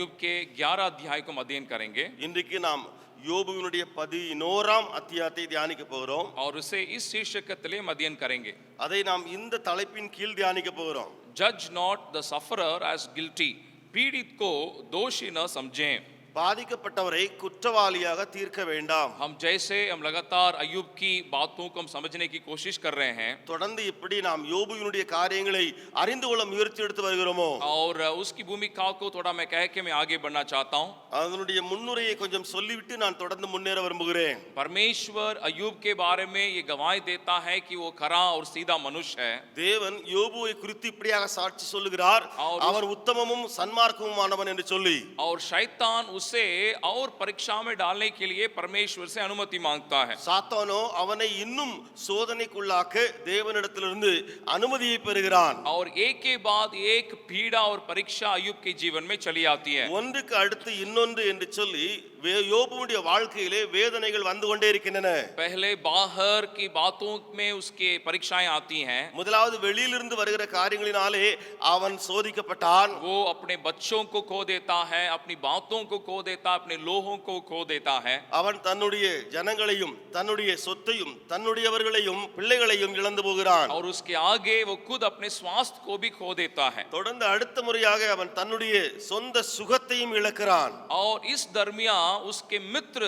अय्यूब के 11 अध्याय को हम अध्ययन करेंगे இன்றைக்கு நாம் யோபுவினுடைய 11ஆம் அத்தியாயத்தை தியானிக்க போகிறோம். और उसे इस शीर्षकத்திலே हम अध्ययन करेंगे. அதை நாம் இந்த தலைப்பின் கீழ் தியானிக்க போகிறோம். जज not the sufferer as guilty, पीड़ित को दोषी न समझें. பாதிக்கப்பட்டவரை குற்றவாளியாக தீர்க்க வேண்டாம். हम जैसे हम लगातार अय्यूब की बातों को हम समझने की कोशिश कर रहे हैं தொடர்ந்து இப்படி நாம் யோபுவினுடைய காரியங்களை அறிந்து கொள்ள முயற்சி எடுத்து வருகிறோமோ, और उसकी भूमिका को थोड़ा मैं कह के मैं आगे बढ़ना चाहता हूं. அதனுடைய முன்னுரையை கொஞ்சம் சொல்லிவிட்டு நான் தொடர்ந்து முன்னேற விரும்புகிறேன். परमेश्वर अय्यूब के बारे में ये गवाही देता है कि वो खरा और सीधा मनुष्य है. தேவன் யோபுவை குறித்து இப்படியாக சாட்சி சொல்லுகிறார், அவர் உத்தமமும் சன்மார்க்கமுமானவன் என்று சொல்லி. और शैतान उसे और परीक्षा में डालने के लिए परमेश्वर से अनुमति मांगता है. சாத்தானோ அவனை இன்னும் சோதனைக்குள்ளாக்க தேவனிடத்திலிருந்து அனுமதியை பெறுகிறான். और एक के बाद एक पीड़ा और परीक्षा अय्यूब के जीवन में चली आती है. ஒன்றுக்கு அடுத்து இன்னொன்று என்று சொல்லி யோபுவுடைய வாழ்க்கையிலே வேதனைகள் வந்து கொண்டே இருக்கின்றன. पहले बाहर की बातों में उसके परीक्षाएं आती हैं. முதலாவது வெளியிலிருந்து வருகிற காரியங்களினாலே அவன் சோதிக்கப்பட்டான். वो अपने बच्चों को खो देता है, अपनी बातों को खो देता है, अपने लोगों को खो देता है. அவன் தன்னுடைய ஜனங்களையும் தன்னுடைய சொத்தையும் தன்னுடையவர்களையும் பிள்ளைகளையும் இழந்து போகிறான். और उसके आगे वो खुद अपने स्वास्थ्य को भी खो देता है. தொடர்ந்து அடுத்த முறையாக அவன் தன்னுடைய சொந்த சுகத்தையும் இழக்கிறான். और इस दरमियान उसके मित्र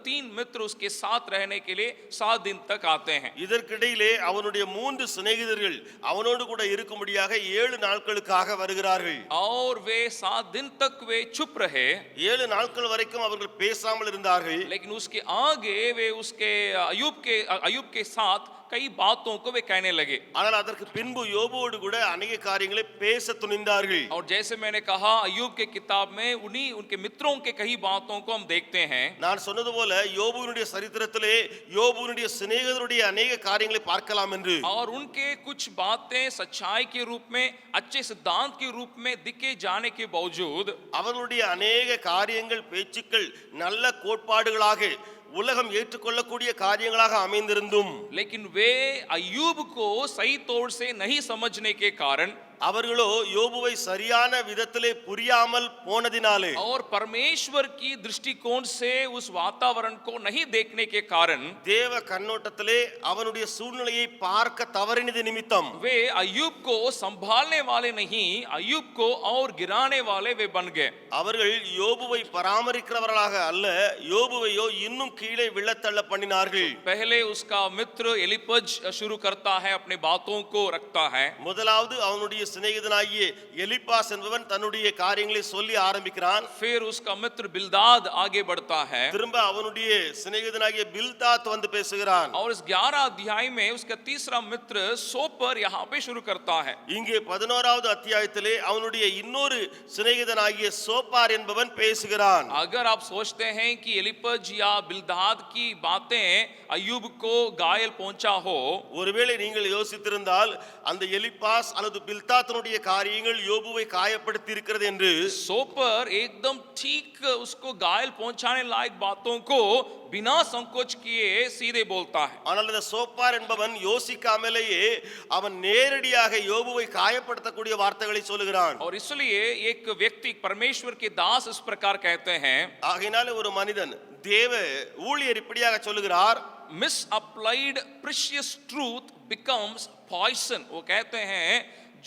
3 मित्र उसके साथ रहने के लिए 7 दिन तक आते हैं. இதற்கிடையிலே அவனுடைய 3 சிநேகிதர்கள் அவனோடு கூட இருக்கும்படியாக 7 நாட்களுக்காக வருகிறார்கள். और वे 7 दिन तक वे चुप रहे. 7 நாட்கள் வரைக்கும் அவர்கள் பேசாமல் இருந்தார்கள். लेकिन उसके आगे वे उसके अय्यूब के साथ कई बातों को वे कहने लगे. ஆனால் அதற்கு பின்பு யோபுவோடு கூட अनेक காரியங்களை பேச துணிந்தார்கள். और जैसे मैंने कहा अय्यूब के किताब में उनके मित्रों के कई बातों को हम देखते हैं. நான் சொன்னது போல யோபுவினுடைய சரித்திரத்திலே யோபுவினுடைய சிநேகிதருடைய अनेक காரியங்களை பார்க்கலாம் என்று. और उनके कुछ बातें सच्चाई के रूप में, अच्छे सिद्धांत के रूप में दिखे जाने के बावजूद அவர்களுடைய अनेक காரியங்கள் பேச்சுக்கள் நல்ல கோட்பாடுகளாக உலகம் ஏற்றுக்கொள்ளக்கூடிய காரியங்களாக அமைந்திருந்தும், लेकिन वे अय्यूब को सही तौर से नहीं समझने के कारण அவர்களோ யோபுவை சரியான விதத்திலே புரியாமல் போனதினாலே और परमेश्वर की दृष्टिकोण से उस वातावरण को नहीं देखने के कारण தேவ கண்ணோட்டத்திலே அவனுடைய சூழ்நிலையை பார்க்க தவறினது நிமித்தம் वे अय्यूब को संभालने वाले नहीं, अय्यूब को और गिराने वाले वे बन गए. அவர்கள் யோபுவை பராமரிக்கிறவர்களாக அல்ல, யோபுவையோ இன்னும் கீழே விழத்தள்ள பண்ணினார்கள். पहले उसका मित्र एलिपज शुरू करता है, अपने बातों को रखता है. முதலாவது அவனுடைய சிநேகிதனாகிய எலிப்பாஸ் என்பவன் தன்னுடைய காரியங்களை சொல்லி ஆரம்பிக்கிறான். फिर उसका मित्र बिल्दाद आगे बढ़ता है. திரும்ப அவனுடைய சிநேகிதனாகிய பில்தாத் வந்து பேசுகிறான். और इस 11 अध्याय में उसका तीसरा मित्र सोपर यहाँ पे शुरू करता है. இங்கே 11வது அத்தியாயத்திலே அவனுடைய இன்னொரு சிநேகிதனாகிய சோப்பார் என்பவன் பேசுகிறான். अगर आप सोचते हैं कि एलिपज या बिल्दाद की बातें अय्यूब को घायल पहुंचा हो, ஒருவேளை நீங்கள் யோசித்திருந்தால் அந்த எலிப்பாஸ் அல்லது பில்தாத்தினுடைய காரியங்கள் யோபுவை காயப்படுத்தி இருக்கிறது என்று, सोपर एकदम ठीक उसको घायल पहुंचाने लायक बातों को बिना संकोच किए सीधे बोलता है. ஆனால் இந்த சோப்பார் என்பவன் யோசிக்காமலேயே அவன் நேரடியாக யோபுவை காயப்படுத்தக்கூடிய வார்த்தைகளை சொல்லுகிறான். और इसलिए एक व्यक्ति परमेश्वर के दास इस प्रकार कहते हैं, ஆகையினால ஒரு மனிதன் தேவ ஊழியர் இப்படியாக சொல்லுகிறார், misapplied precious truth becomes poison. वो कहते हैं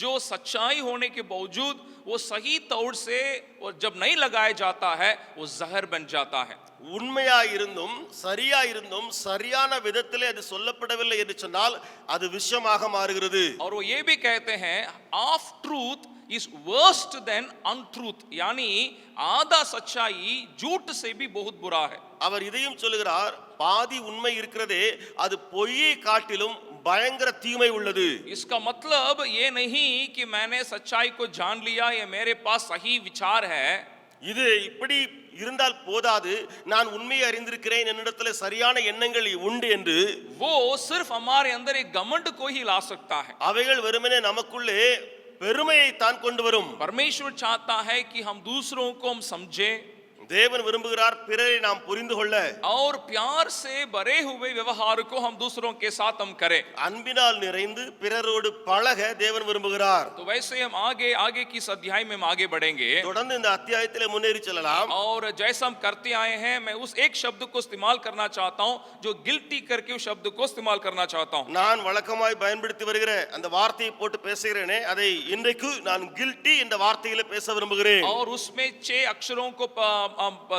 जो सच्चाई होने के बावजूद वो सही तौर से और जब नहीं लगाया जाता है वो जहर बन जाता है. உண்மையா இருந்தும் சரியா இருந்தும் சரியான விதத்திலே அது சொல்லப்படவில்லை என்று சொன்னால் அது விஷமாக மாறுகிறது. और वो ये भी कहते हैं half truth is worse than untruth, यानी आधा सच्चाई झूठ से भी बहुत बुरा है. அவர் இதையும் சொல்லுகிறார், பாதி உண்மை இருக்கிறதே அது பொய்யை காட்டிலும் பயங்கர தீமை உள்ளது. इसका मतलब ये नहीं कि मैंने सच्चाई को जान लिया या मेरे पास सही विचार है. இது இப்படி இருந்தால் போதாது, நான் உண்மையை அறிந்திருக்கிறேன், என்னிடத்துல சரியான எண்ணங்கள் உண்டு என்று. वो सिर्फ हमारे अंदर एक घमंड को ही ला सकता है. அவைகள் வெறுமனே நமக்குள்ளே பெருமையை தான் கொண்டு வரும். परमेश्वर चाहता है कि हम दूसरों को हम समझें, தேவன் விரும்புகிறார் பிறரை நாம் புரிந்து கொள்ள. और प्यार से भरे हुए व्यवहार को हम दूसरों के साथ हम करें. அன்பினால் நிறைந்து பிறரோடு பழக தேவன் விரும்புகிறார். तो वैसे हम आगे की इस अध्याय में हम आगे बढ़ेंगे. தொடர்ந்து இந்த அத்தியாயத்திலே முன்னேறி செல்லலாம். और जैसा हम करते आए हैं, मैं उस एक शब्द को इस्तेमाल करना चाहता हूं, जो गिल्टी करके उस शब्द को इस्तेमाल करना चाहता हूं. நான் வழக்கமாய் பயன்படுத்தி வருகிற அந்த வார்த்தையை போட்டு பேசுகிறேனே, அதை இன்றைக்கு நான் கில்ட்டி என்ற வார்த்தையில பேச விரும்புகிறேன். और उसमें 6 अक्षरों को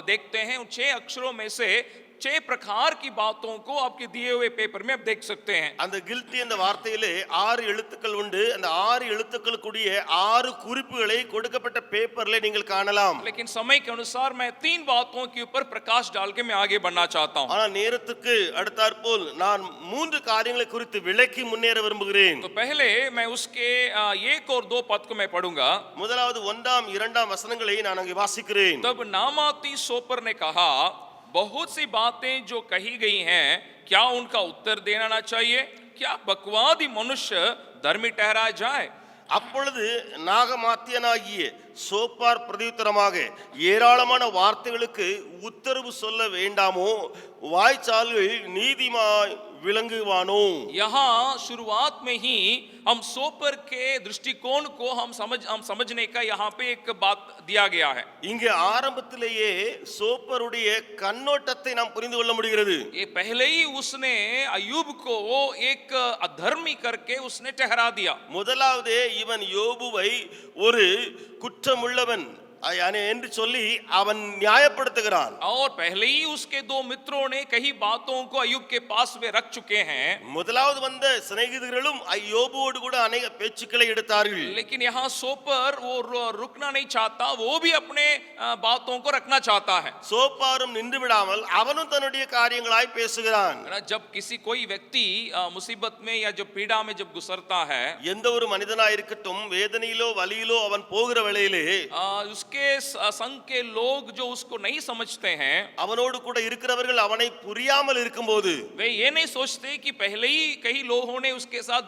देखते हैं. उन 6 अक्षरों में से 6 प्रकार की बातों को आपके दिए हुए पेपर में आप देख सकते हैं. அந்த கில்ட்டி என்ற வார்த்தையிலே 6 எழுத்துக்கள் உண்டு. அந்த 6 எழுத்துக்களுக்குடைய 6 குறிப்புகளை கொடுக்கப்பட்ட பேப்பர்ல நீங்கள் காணலாம். लेकिन समय के अनुसार मैं 3 बातों के ऊपर प्रकाश डाल के मैं आगे बढ़ना चाहता हूं. ஆனா நேரத்துக்கு அடுத்தாற்போல் நான் 3 காரியங்களை குறித்து விளக்கி முன்னேற விரும்புகிறேன். तो पहले मैं उसके 1 और 2 पद को मैं पढ़ूंगा. முதலாவது 1ஆம் 2ஆம் வசனங்களை நான் அங்கே வாசிக்கிறேன். तब नामाती सोपर ने कहा, बहुत सी बातें जो कही गई हैं, क्या उनका उत्तर देना ना चाहिए? क्या बकवादी मनुष्य धर्मी ठहराया जाए? அப்பொழுது நாகமாத்தியனாகிய சோப்பார் பிரதியுத்தரமாக, ஏராளமான வார்த்தைகளுக்கு உத்தரவு சொல்ல வேண்டாமோ? வாய்ச்சால்கள் நீதிமாய் விளங்குவானோ? यहाँ शुरुआत में ही हम सोपर के दृष्टिकोण को हम समझने का यहाँ पे एक बात दिया गया है. இங்கே ஆரம்பத்திலேயே சோப்பருடைய கண்ணோட்டத்தை நாம் புரிந்து கொள்ள முடிகிறது. ये पहले ही उसने अय्यूब को एक अधर्मी करके उसने ठहरा दिया. முதலாவதே இவன் யோபுவை ஒரு குற்றமுள்ளவன் என்று சொல்லி அவன் நியாயப்படுத்துகிறான். और पहले ही उसके 2 मित्रों ने कई बातों को अय्यूब के पास में रख चुके हैं. முதலாவது வந்த சிநேகிதர்களும் யோபுவோடு கூட अनेक பேச்சுக்களை எடுத்தார்கள். लेकिन यहाँ सोपर वो रुकना नहीं चाहता, वो भी अपने बातों को रखना चाहता है. சோப்பாரும் நின்று விடாமல் அவனும் தன்னுடைய காரியங்களாய் பேசுகிறான். जब किसी कोई व्यक्ति मुसीबत में या जब पीड़ा में जब गुजरता है, எந்த ஒரு மனிதனாய் இருக்கட்டும், வேதனையிலோ வலியிலோ அவன் போகிற வேளையிலே उसके संग के लोग जो उसको नहीं समझते हैं, அவனோடு கூட இருக்கிறவர்கள் அவனை புரியாமல் இருக்கும்போது वे ये नहीं सोचते कि पहले ही कई लोगों ने उसके साथ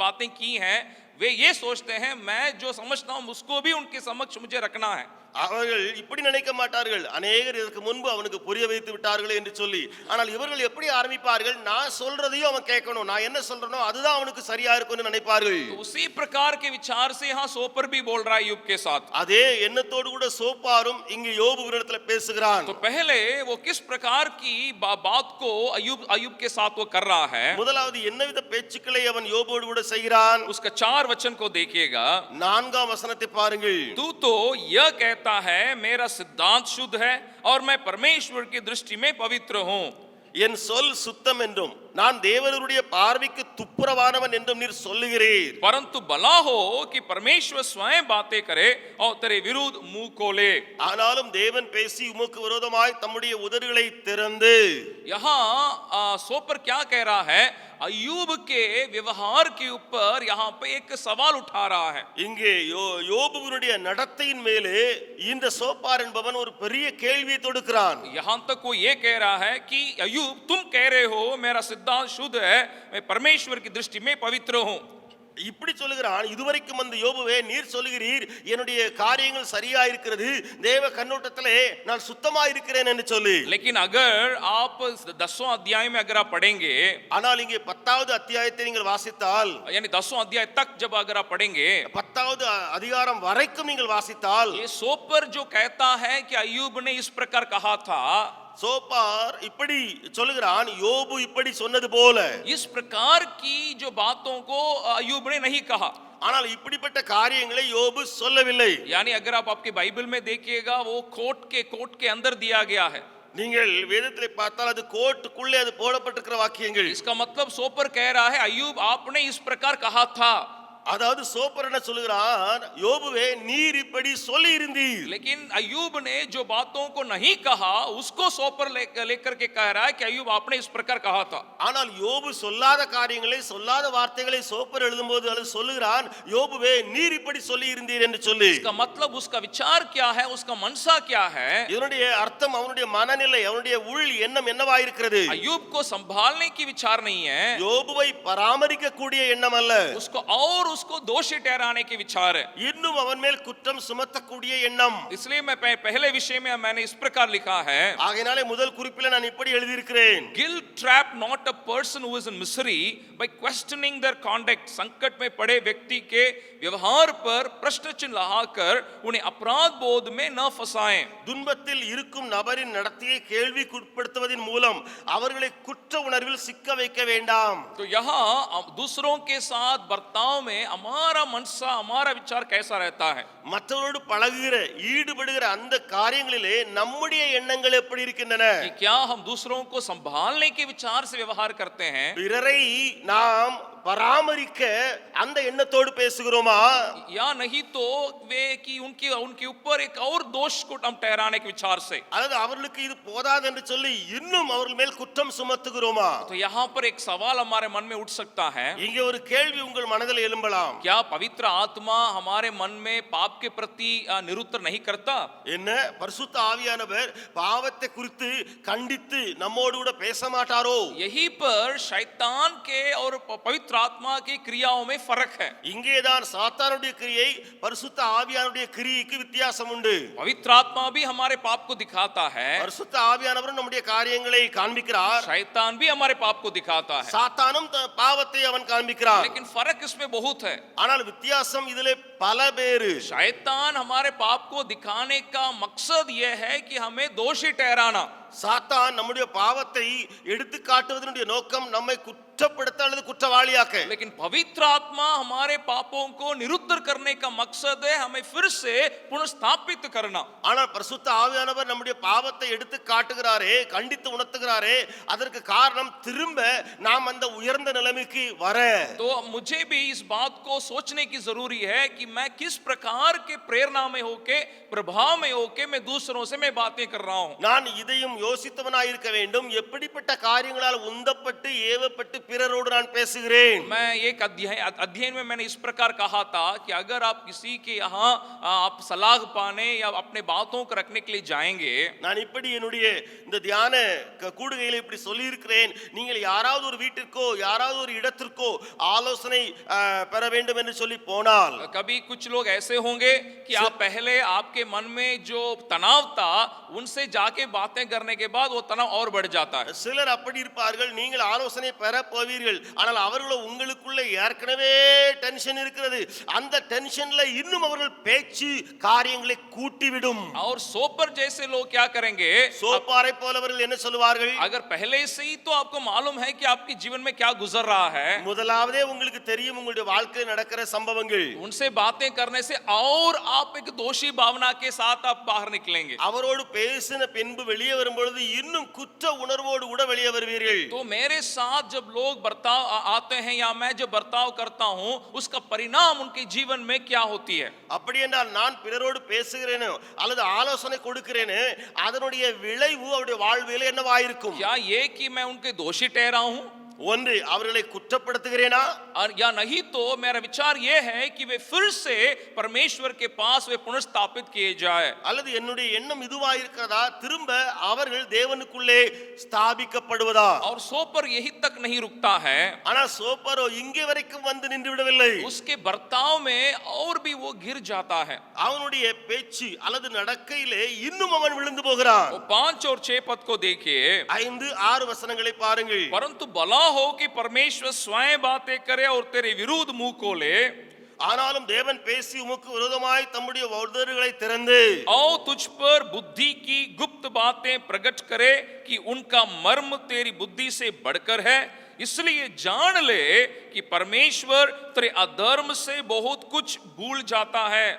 बातें की हैं. वे ये सोचते हैं मैं जो समझता हूं उसको भी उनके समक्ष मुझे रखना है. அவர்கள் இப்படி நினைக்க மாட்டார்கள், அநேகர் இதற்கு முன்பு அவனுக்கு புரிய வைத்து விட்டார்கள் என்று சொல்லி. ஆனால் இவர்கள் எப்படி ஆரம்பிப்பார்கள்? நான் சொல்றதையும் அவன் கேட்கணும், நான் என்ன சொல்றனோ அதுதான் அவனுக்கு சரியா இருக்கும்னு நினைப்பார்கள். तो उसी प्रकार के विचार से यहाँ सोपर भी बोल रहा है अय्यूब के साथ. அதே எண்ணத்தோடு கூட சோப்பாரும் இங்கு யோபுவினிடத்துல பேசுகிறான். तो पहले वो किस प्रकार की बात को अय्यूब के साथ वो कर रहा है. முதலாவது என்னவித பேச்சுக்களை அவன் யோபுவோடு கூட செய்கிறான்? उसका 4 वचन को देखिएगा. 4ஆம் வசனத்தை பாருங்கள். तू तो यह कहता है मेरा सिद्धांत शुद्ध है और मैं परमेश्वर की दृष्टि में पवित्र हूं. என் சொல் சுத்தம் என்றும் நான் தேவனுடைய பார்வைக்கு துப்புரவானவன் என்றும் நீர் சொல்லுகிறீர். परंतु भला हो कि परमेश्वर स्वयं बातें करे और तेरे विरुद्ध मुंह खोले. ஆனாலும் தேவன் பேசி உமக்கு விரோதமாய் தம்முடைய உதடுகளை திறந்து. यहाँ सोपर क्या कह रहा है? अय्यूब के व्यवहार के ऊपर यहाँ पे एक सवाल उठा रहा है. இங்கே யோபுவினுடைய நடத்தையின் மேலே இந்த சோப்பார் என்பவன் ஒரு பெரிய கேள்வியை தொடுக்கிறான். यहाँ तक वो ये कह रहा है कि अय्यूब तुम कह रहे हो मेरा सिद्धांत शुद्ध है, मैं परमेश्वर की दृष्टि में पवित्र हूं. இப்படி சொல்லுகிறான். இதுவரைக்கும் அந்த யோபுவே நீர் சொல்லுகிறீர் என்னுடைய காரியங்கள் சரியா இருக்கிறது, தேவ கண்ணோட்டத்திலே நான் சுத்தமா இருக்கிறேன் என்று சொல்லி. लेकिन अगर आप 10वां अध्याय में अगर आप पढ़ेंगे, ஆனால் இங்கே 10வது அத்தியாயத்தை நீங்கள் வாசித்தால், यानी 10वां अध्याय तक जब अगर आप पढ़ेंगे, 10வது அதிகாரம் வரைக்கும் நீங்கள் வாசித்தால், ये सोपर जो कहता है कि अय्यूब ने इस प्रकार कहा था, சோப்பார் இப்படி சொல்லுகிறான், யோபு இப்படி சொன்னது போல. इस प्रकार की जो बातों को अय्यूब ने नहीं कहा. ஆனால் இப்படிப்பட்ட காரியங்களை யோபு சொல்லவில்லை. यानी अगर आप आपके बाइबल में देखिएगा, वो कोट के अंदर दिया गया है. நீங்கள் வேதத்திலே பார்த்தால் அது கோட்டுக்குள்ளே அது போடப்பட்டிருக்கிற வாக்கியங்கள். इसका मतलब सोपर कह रहा है अय्यूब आपने इस प्रकार कहा था. அதாவது சோப்பர் என்ன சொல்லுகிறான்? யோபுவே நீர் இப்படி சொல்லி இருந்தீர். लेकिन अय्यूब ने जो बातों को नहीं कहा उसको सोपर लेकर के कह रहा है कि अय्यूब आपने इस प्रकार कहा था. ஆனால் யோபு சொல்லாத காரியங்களை, சொல்லாத வார்த்தைகளை சோப்பர் எழுதும்போது அது சொல்லுகிறான், யோபுவே நீர் இப்படி சொல்லி இருந்தீர் என்று சொல்லி. इसका मतलब उसका विचार क्या है, उसका मनसा क्या है? இதனுடைய அர்த்தம் அவனுடைய மனநிலை, அவனுடைய உள் எண்ணம் என்னவா இருக்கிறது? अय्यूब को संभालने की विचार नहीं है, யோபுவை பராமரிக்க கூடிய எண்ணம் அல்ல. उसको और उसको दोषी ठहराने के विचार है। இன்னும் அவன் மேல் குற்றம் சுமத்தக்கூடிய எண்ணம். इसलिए मैं पहले विषय में मैंने इस प्रकार लिखा है, ஆகையினாலே முதல் குறிப்பில நான் இப்படி எழுதியிருக்கிறேன். guilt trap not a person who is in misery by questioning their conduct. संकट में पड़े व्यक्ति के व्यवहार पर प्रश्न चिन्ह लगाकर उन्हें अपराध बोध में न फंसाएं। துன்பத்தில் இருக்கும் நபரின் நடத்தையை கேள்விக்குட்படுத்துவதன் மூலம் அவர்களை குற்ற உணர்வில் சிக்க வைக்க வேண்டாம். तो यहाँ दूसरों के साथ बर्ताव में हमारा मनसा हमारा विचार कैसा रहता है, மற்றவரோடு பழகுகிற ஈடுபடுகிற அந்த காரியங்களிலே நம்முடைய எண்ணங்கள் எப்படி இருக்கின்றன? कि क्या हम दूसरों को संभालने के विचार से व्यवहार करते हैं, பிறரை நாம் பராமரிக்க அந்த எண்ணத்தோடு பேசுகிறோமா? या नहीं तो वे कि उनके उनके ऊपर एक और दोष को हम ठहराने के विचार से, அல்லது அவர்களுக்கு இது போதாது என்று சொல்லி இன்னும் அவர்கள் மேல் குற்றம் சுமத்துகிறோமா? तो यहाँ पर एक सवाल हमारे मन में उठ सकता है, இங்கே ஒரு கேள்வி உங்கள் மனதில் எழும்பலாம். क्या पवित्र आत्मा हमारे मन में पाप के प्रति निरुत्तर नहीं करता? என்ன பரிசுத்த ஆவியானவர் பாவத்தை குறித்து கண்டித்து நம்மோடு கூட பேச மாட்டாரோ? यही पर शैतान के और पवित्र आत्मा की क्रियाओं में फर्क है। இங்கேதான் சாத்தானுடைய கிரியை பரிசுத்த ஆவியானுடைய கிரியைக்கு வித்தியாசம் உண்டு. पवित्र आत्मा भी हमारे पाप को दिखाता है, பரிசுத்த ஆவியானவர் நம்முடைய காரியங்களை காண்பிக்கிறார். शैतान भी हमारे पाप को दिखाता है, சாத்தானும் பாவத்தை அவன் காண்பிக்கிறான். लेकिन फर्क इसमें बहुत है। ஆனால் வித்தியாசம் இதிலே பல பேரு. शैतान हमारे पाप को दिखाने का मकसद यह है कि हमें दोषी ठहराना। சாத்தான் நம்முடைய பாவத்தை எடுத்து காட்டுவதனுடைய நோக்கம் நம்மை குற்றப்படுத்த அல்லது குற்றவாளியாக்க. लेकिन पवित्र आत्मा हमारे पापों को निरुत्तर करने का मकसद है हमें फिर से पुनर्स्थापित करना। ஆனால் பரிசுத்த ஆவியானவர் நம்முடைய பாவத்தை எடுத்து காட்டுகிறாரே, கண்டித்து உணர்த்துகிறாரே, அதற்கு காரணம் திரும்ப நாம் அந்த உயர்ந்த நிலைமைக்கு வர. तो मुझे भी इस बात को सोचने की जरूरी है कि मैं किस प्रकार के प्रेरणा में होके प्रभाव में होके मैं दूसरों से मैं बातें कर रहा हूं। நான் இதையும் யோசித்தவனாய் இருக்க வேண்டும். எப்படிப்பட்ட காரியங்களால் உந்தப்பட்டு ஏவப்பட்டு பிறரோடு நான் பேசுகிறேன். मैं एक अध्ययन में मैंने इस प्रकार कहा था कि अगर आप किसी के यहाँ आप सलाह पाने या अपने बातों को रखने के लिए जाएंगे, நான் இப்படி என்னுடைய இந்த தியான கூடுகையில் இப்படி சொல்லி இருக்கிறேன். நீங்கள் யாராவது ஒரு வீட்டிற்கோ யாராவது ஒரு இடத்திற்கோ ஆலோசனை பெற வேண்டும் என்று சொல்லி போனால், कभी कुछ लोग ऐसे होंगे कि आप पहले आपके मन में जो तनाव था उनसे जाके बातें करने के बाद वो तनाव और बढ़ जाता है। சிலர் அப்படி இருப்பார்கள். நீங்கள் ஆலோசனை பெற போவீர்கள், ஆனால் அவர்களோ உங்களுக்குள்ள ஏற்கனவே டென்ஷன் இருக்கிறது. அந்த டென்ஷன்ல இன்னும் அவர்கள் பேச்சு காரியங்களை கூட்டிவிடும். और सोपर जैसे लोग क्या करेंगे, சோப்பாரை போலவர்கள் என்ன சொல்வார்கள்? अगर पहले से ही तो आपको मालूम है कि आपके जीवन में क्या गुजर रहा है, முதலாவதே உங்களுக்கு தெரியும் உங்களுடைய வாழ்க்கையில் நடக்கிற சம்பவங்கள். उनसे बातें करने से और आप एक दोषी भावना के साथ आप बाहर निकलेंगे। அவரோடு பேசின பின்பு வெளியே வரும்பொழுது இன்னும் குற்ற உணர்வோடு கூட வெளியே வருவீர்கள். तो मेरे साथ जब लोग बर्ताव आते हैं या मैं जब बर्ताव करता हूं उसका परिणाम उनके जीवन में क्या होती है। அப்படி என்றால் நான் பிறரோடு பேசுகிறேனோ அல்லது ஆலோசனை கொடுக்கிறேனே அதனுடைய விளைவு அவருடைய வாழ்வில் என்னவாயிருக்கும்? क्या ये कि मैं उनके दोषी ठहरा हूं, ஒன்று அவர்களை குற்றப்படுத்துகிறேனா, और या नहीं तो मेरा विचार ये है कि वे फिर से परमेश्वर के पास वे पुनर्स्थापित किए जाए, அல்லது என்னுடைய எண்ணம் இதுவா இருக்கிறதா திரும்ப அவர்கள் தேவனுக்குள்ளே ஸ்தாபிக்கப்படுவதா? और सोपर यही तक नहीं रुकता है, ஆனா சோப்பரோ இங்கே வரைக்கும் வந்து நின்று விடவில்லை. उसके बर्ताव में और भी वो गिर जाता है। அவனுடைய பேச்சு அல்லது நடக்கையிலே இன்னும் அவன் விழுந்து போகிறான். वो 5 और 6 पद को देखिए, 5-6 வசனங்களை பாருங்கள். परंतु भला हो कि परमेश्वर स्वयं बातें करे और तेरे विरुद्ध मुंह खोले, ஆனாலும் தேவன் பேசி உமக்கு விரோதமாய் தம்முடைய உதடுகளை திறந்து आओ तुझ पर बुद्धि की गुप्त बातें प्रकट करे कि उनका मर्म तेरी बुद्धि से बढ़कर है, इसलिए जान ले कि परमेश्वर तेरे अधर्म से बहुत कुछ भूल जाता है।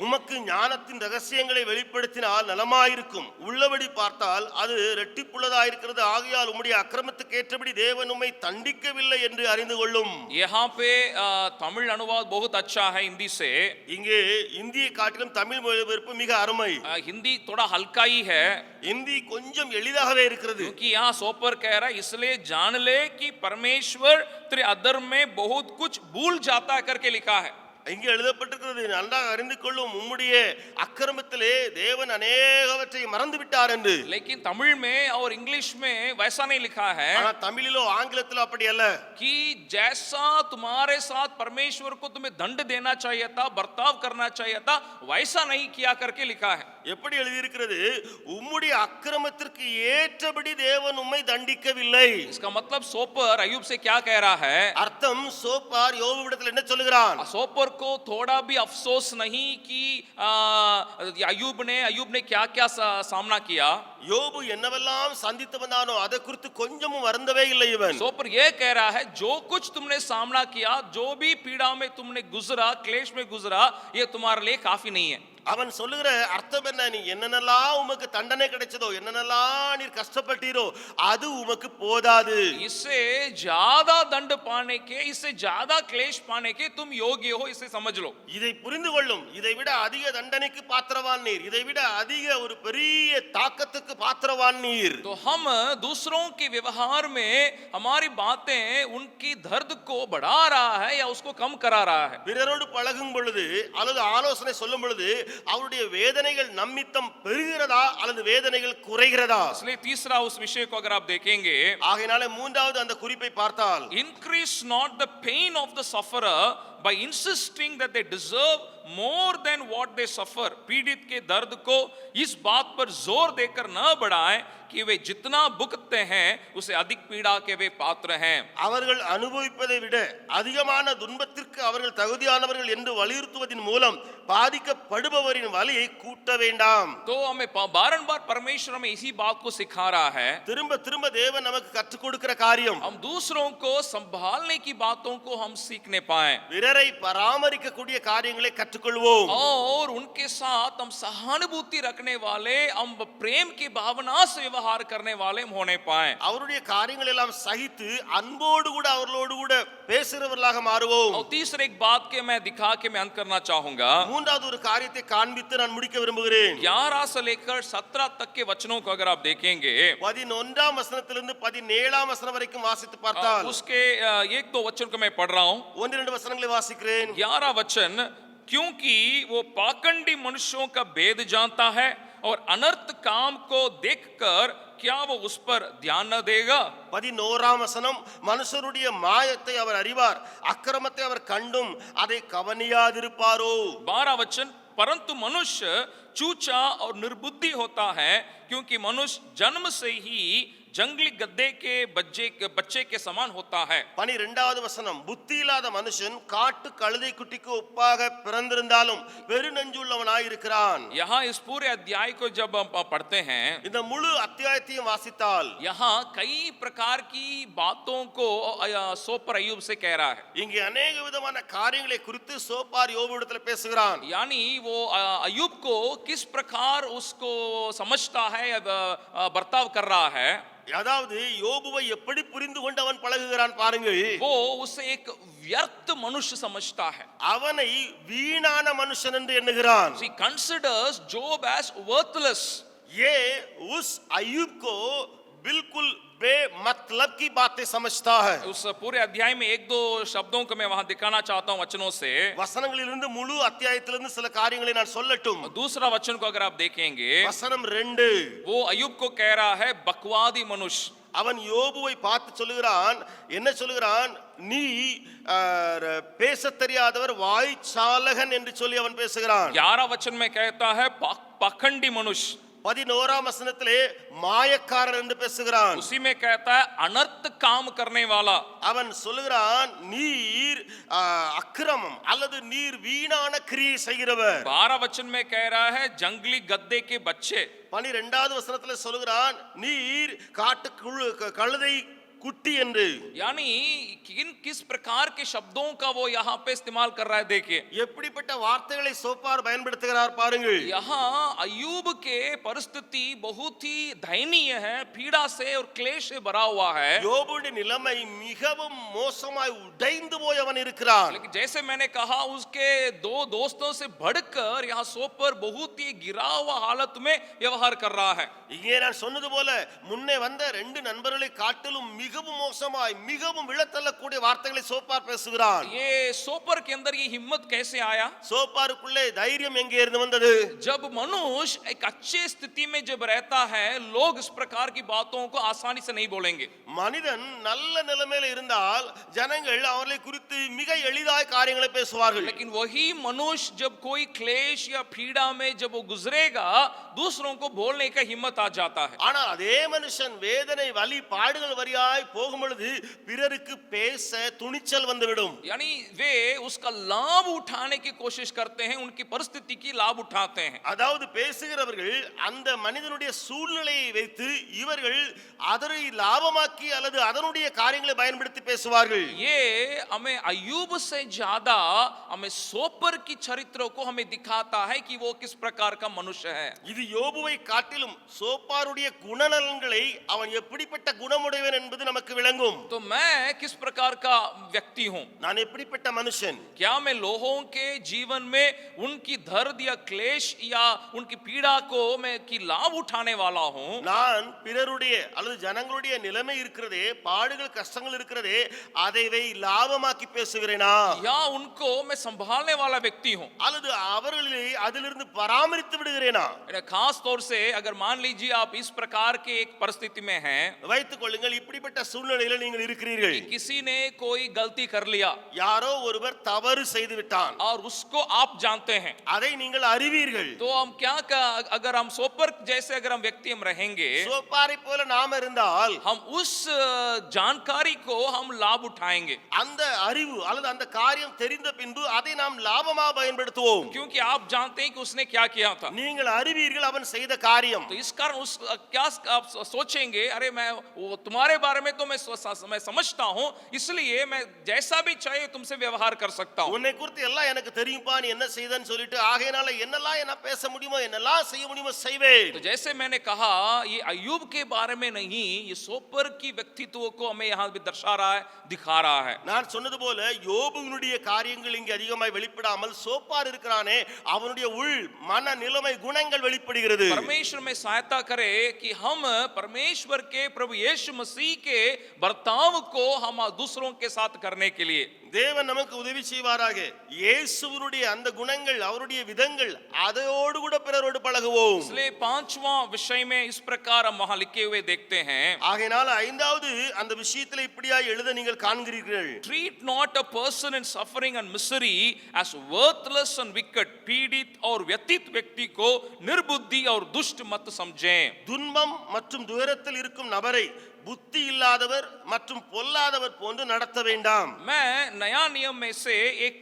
உமக்கு ஞானத்தின் ரகசியங்களை வெளிப்படுத்தினால் நலமாயிருக்கும். உள்ளபடி பார்த்தால் அது இரட்டிப்புள்ளதாயிருக்கிறது. ஆகையால் உம்முடைய அக்கிரமத்துக்கு ஏற்றபடி தேவன் உம்மை தண்டிக்கவில்லை என்று அறிந்து கொள்ளும். यहाँ पे तमिल अनुवाद बहुत अच्छा है हिंदी से, இங்கே இந்தியை காட்டிலும் தமிழ் மொழிபெயர்ப்பு மிக அருமை. हिंदी थोड़ा हल्का ही है, இந்தி கொஞ்சம் எளிதாகவே இருக்கிறது. क्योंकि यहाँ सोपर कह रहा है इसलिए जान ले कि परमेश्वर तेरे अधर्म में बहुत कुछ भूल जाता करके लिखा है। இங்கே எழுதப்பட்டிருக்கிறது, நன்றாக அறிந்து கொள்ளும், உம்முடைய அக்கிரமத்திலே தேவன் அநேகவற்றை மறந்து விட்டார் என்று. लेकिन तमिल में और इंग्लिश में वैसा नहीं लिखा है ஆனா தமிழிலோ ஆங்கிலத்திலோ அப்படி அல்ல. कि जैसा तुम्हारे साथ परमेश्वर को तुम्हें दंड देना चाहिए था, बर्ताव करना चाहिए था, वैसा नहीं किया करके लिखा है. எப்படி எழுதியிருக்கிறது, உம்முடைய அக்கிரமத்திற்கு ஏற்றபடி தேவன் உம்மை தண்டிக்கவில்லை. इसका मतलब सोपर अयूब से क्या कह रहा है? அர்த்தம், சோப்பார் யோபுவிடத்தில் என்ன சொல்லுகிறான்? सोपर को थोड़ा भी अफसोस नहीं कि अयूब ने क्या क्या सामना किया. யோபு என்னவெல்லாம் சந்தித்து வந்தானோ அதை குறித்து கொஞ்சமும் வருந்தவே இல்லை இவன். सोपर ये कह रहा है जो कुछ तुमने सामना किया, जो भी पीड़ा में तुमने गुजरा, क्लेश में गुजरा, ये तुम्हारे लिए काफी नहीं है. அவன் சொல்லுகிற அர்த்தம் என்ன, நீ என்னென்னலாம் உமக்கு தண்டனை கிடைச்சதோ, என்னென்னலாம் நீர் கஷ்டப்பட்டீரோ, அது உமக்கு போதாது. इससे ज्यादा दंड पाने के, इससे ज्यादा क्लेश पाने के तुम योग्य हो, इसे समझ लो. இதை புரிந்து கொள்ளும், இதை விட அதிக தண்டனைக்கு பாத்திரவான் நீர், இதை விட அதிக ஒரு பெரிய தாக்கத்துக்கு பாத்திரவான் நீர். तो हम दूसरों के व्यवहार में हमारी बातें उनकी दर्द को बढ़ा रहा है या उसको कम करा रहा है. பிறரோடு பழகும் பொழுது அல்லது ஆலோசனை சொல்லும் பொழுது அவருடைய வேதனைகள் நம்மித்தம் பெருகிறதா அல்லது வேதனைகள் குறைகிறதா? इसलिए तीसरा उस विषय को अगर आप देखेंगे, ஆகையினால மூன்றாவது அந்த குறிப்பை பார்த்தால், increase not the pain of the sufferer by insisting that they deserve more than what they suffer. पीड़ित के दर्द को इस बात पर जोर देकर न बढ़ाएं कि वे जितना भुगतते हैं उसे अधिक पीड़ा के वे पात्र हैं. அவர்கள் அனுபவிப்பதை விட அதிகமான துன்பத்திற்கு அவர்கள் தகுதியானவர்கள் என்று வலியுறுத்துவதன் மூலம் பாதிக்கப்படுபவரின் வலியை கூட்ட வேண்டாம். तो हमें बारंबार परमेश्वर हमें इसी बात को सिखा रहा है. திரும்ப திரும்ப தேவன் நமக்கு கற்றுக் கொடுக்கிற காரியம், हम दूसरों को संभालने की बातों को हम सीखने पाएं பிறரை பராமரிக்கக்கூடிய காரியங்களை கற்றுக்கொள்வோம். और उनके साथ हम सहानुभूति रखने वाले, हम प्रेम की भावना से व्यवहार करने वाले होने पाएं. அவருடைய காரியங்கள் எல்லாம் சகித்து அன்போடு கூட அவர்களோடு கூட பேசுகிறவர்களாக மாறுவோம். और तीसरे एक बात के मैं दिखा के मैं अंत करना चाहूंगा. மூன்றாவது ஒரு காரியத்தை காண்பித்து நான் முடிக்க விரும்புகிறேன். 11 से लेकर 17 तक के वचनों को अगर आप देखेंगे, 11ஆம் வசனத்திலிருந்து 17ஆம் வசனம் வரைக்கும் வாசித்து பார்த்தால், उसके एक दो वचन को मैं पढ़ रहा हूं. 1-2 वचनங்களை வாசிக்கிறேन. 11 वचन, क्योंकि वो पाखंडी मनुष्यों का भेद जानता है और अनर्थ काम को देखकर क्या वो उस पर ध्यान न देगा. 11ஆம் வசனம், மனுஷருடைய மாயத்தை அவர் அறிவார், அக்கிரமத்தை அவர் கண்டும் அதை கவனியாதிருப்பாரோ. 12 वचन, परंतु मनुष्य चूचा और निर्बुद्धि होता है क्योंकि मनुष्य जन्म से ही जंगली गद्दे के बच्चे के समान होता है. 12வது வசனம், புத்தி இல்லாத மனுஷன் காட்டு கழுதை குட்டிக்கு ஒப்பாக பிறந்திருந்தாலும் பெருநெஞ்சுள்ளவனாய் இருக்கிறான். यहाँ इस पूरे अध्याय को जब हम पढ़ते हैं, இந்த முழு அத்தியாயத்தையும் வாசித்தால் यहाँ कई प्रकार की बातों को सोपर अयूब से कह रहा है. இங்கே अनेक விதமான காரியங்களை குறித்து சோப்பார் யோபுவிடத்தில் பேசுகிறான். यानी वो अयूब को किस प्रकार उसको समझता है, बर्ताव कर रहा है. அதாவது யோபுவை எப்படி புரிந்து கொண்டு அவன் பழகுகிறான் பாருங்கள். वो उसे एक व्यर्थ मनुष्य समझता है. அவனை வீணான மனுஷன் என்று எண்ணுகிறான். He considers Job as worthless. ये उस अय्यूब को बिल्कुल बेमतलब की बातें समझता है. उस पूरे अध्याय में एक दो शब्दों को मैं वहां दिखाना चाहता हूं वचनों से. வசனங்களிலிருந்து முழு அத்தியாயத்திலிருந்து சில காரியங்களை நான் சொல்லட்டும். दूसरा वचन को अगर आप देखेंगे, வசனம் 2, वो अयूब को कह रहा है बकवादी मनुष्य. அவன் யோபுவை பார்த்து சொல்லுகிறான், என்ன சொல்லுகிறான், நீ பேசத் தெரியாதவர், வாய்ச்சாலகன் என்று சொல்லி அவன் பேசுகிறான். 11 वचन में कहता है पाखंडी मनुष्य. 11ஆம் வசனத்திலே மாயக்காரன் என்று பேசுகிறான். उसी में कहता है अनर्थ काम करने वाला. அவன் சொல்லுகிறான், நீர் அக்கிரமம் அல்லது நீர் வீணான கிரியை செய்கிறவர். 12 वचन में कह रहा है जंगली गद्दे के बच्चे. 12வது வசனத்திலே சொல்லுகிறான், நீர் காட்டு கழுதை कुट्टी என்று. यानी किस प्रकार के शब्दों का वो यहाँ पे इस्तेमाल कर रहा है. देखिए எப்படிப்பட்ட வார்த்தைகளை சோப்பார் பயன்படுத்துகிறார் பாருங்கள். यहाँ अयूब के परिस्थिति बहुत ही दयनीय है, पीड़ा से और क्लेश से भरा हुआ है. யோபுடைய நிலைமை மிகவும் மோசமாய் உடைந்து போய் அவன் இருக்கிறான். लेकिन जैसे मैंने कहा, उसके दो दोस्तों से बढ़कर यहाँ सोपर बहुत ही गिरा हुआ हालत में व्यवहार कर रहा है. இங்கே நான் சொன்னது போல முன்னே வந்த 2 நண்பர்களை காட்டிலும் மிக மிகவும் மோசமாய் மிகவும் விழத்தள்ளக்கூடிய வார்த்தைகளை சோப்பார் பேசுகிறான். ये सोपर के अंदर ये हिम्मत कैसे आया? சோப்பாருக்குள்ளே தைரியம் எங்கே இருந்து வந்தது? जब मनुष्य एक अच्छे स्थिति में जब रहता है, लोग इस प्रकार की बातों को आसानी से नहीं बोलेंगे. மனிதன் நல்ல நிலைமையில இருந்தால் ஜனங்கள் அவர்களை குறித்து மிக எளிதாய் காரியங்களை பேசுவார்கள். लेकिन वही मनुष्य जब कोई क्लेश या पीड़ा में जब वो गुजरेगा, दूसरों को बोलने का हिम्मत आ जाता है. ஆனால் அதே மனுஷன் வேதனை வலி பாடுகள் வழியாய் போகும் பொழுது பிறருக்கு பேச துணிச்சல் வந்துவிடும். यानी वे उसका लाभ उठाने की कोशिश करते हैं, उनकी परिस्थिति की लाभ उठाते हैं. அதாவது பேசுகிறவர்கள் அந்த மனிதனுடைய சூழ்நிலையை வைத்து இவர்கள் அதை லாபமாக்கி அல்லது அதனுடைய காரியங்களை பயன்படுத்தி பேசுவார்கள். ये हमें अय्यूब से ज्यादा हमें सोपर की चरित्रों को हमें दिखाता है कि वो किस प्रकार का मनुष्य है. இது யோபுவை காட்டிலும் சோப்பாருடைய குணநலன்களை அவன் எப்படிப்பட்ட குணமுடையவன் என்பது நமக்கு விளங்கும். तो मैं किस प्रकार का व्यक्ति हूं? நான் எப்படிப்பட்ட மனுஷன்? क्या मैं लोगों के जीवन में उनकी दर्द या क्लेश या उनकी पीड़ा को मैं की लाभ उठाने वाला हूं? நான் பிறருடைய அல்லது ஜனங்களுடைய நிலைமை இருக்கிறதே, பாடுகள் கஷ்டங்கள் இருக்கிறதே, அதைவை லாபமாக்கி பேசுகிறேனா? या उनको मैं संभालने वाला व्यक्ति हूं? அல்லது அவர்களை அதிலிருந்து பராமரித்து விடுகிறேனா? खास तौर से अगर मान लीजिए आप इस प्रकार के एक परिस्थिति में हैं, வைத்துக் கொள்ளுங்கள், இப்படிப்பட்ட சூழ்நிலையில நீங்கள் இருக்கிறீர்கள். किसी ने कोई गलती कर लिया யாரோ ஒருவர் தவறு செய்து விட்டான், और उसको आप जानते हैं, அதை நீங்கள் அறிவீர்கள். तो हम अगर हम सोपर जैसे अगर हम व्यक्ति हम रहेंगे, சோப்பாரை போல நாம இருந்தால் हम उस जानकारी को हम लाभ उठाएंगे. அந்த அறிவு அல்லது அந்த காரியம் தெரிந்த பின்பு அதை நாம் லாபமா பயன்படுத்துவோம். क्योंकि आप जानते हैं कि उसने क्या किया था. நீங்கள் அறிவீர்கள் அவன் செய்த காரியம். तो इस कारण उस क्या आप सोचेंगे, अरे मैं वो तुम्हारे बारे में तो मैं समझता हूं, इसलिए मैं जैसा भी चाहे तुमसे व्यवहार कर सकता हूं. உன்னை குறித்து எல்லாம் எனக்கு தெரியும்பா, நீ என்ன செய்தன்னு சொல்லிட்டு ஆகையினால என்னெல்லாம் என்ன பேச முடியுமோ என்னெல்லாம் செய்ய முடியுமோ செய்வேன். तो जैसे मैंने कहा, ये अय्यूब के बारे में नहीं, ये सोपर की व्यक्तित्व को हमें यहाँ भी दर्शा रहा है, दिखा रहा है. நான் சொன்னது போல யோபுவினுடைய காரியங்கள் இங்கே அதிகமாய் வெளிப்படாமல் சோப்பார் இருக்கிறானே அவனுடைய உள் மன நிலைமை குணங்கள் வெளிப்படுகிறது. परमेश्वर में सहायता करे कि हम परमेश्वर के प्रभु यीशु मसीह के बर्ताव को हम दूसरों के साथ करने के लिए தேவன் நமக்கு உதவி செய்வாராக. இயேசுவினுடைய அந்த குணங்கள் அவருடைய விதங்கள் அதோடு கூட பிறரோடு பழகுவோம். इसलिए पांचवां विषय में इस प्रकार हम वहां लिखे हुए देखते हैं. ஆகையினால ஐந்தாவது அந்த விஷயத்துல இப்படியாய் எழுத நீங்கள் காண்கிறீர்கள். Treat not a person in suffering and misery as worthless and wicked. पीड़ित और व्यतीत व्यक्ति को निर्बुद्धि और दुष्ट मत समझें. துன்பம் மற்றும் துயரத்தில் இருக்கும் நபரை புத்தி இல்லாதவர் மற்றும் பொல்லாதவர் போன்று நடத்த வேண்டாம். मैं नया नियम में से एक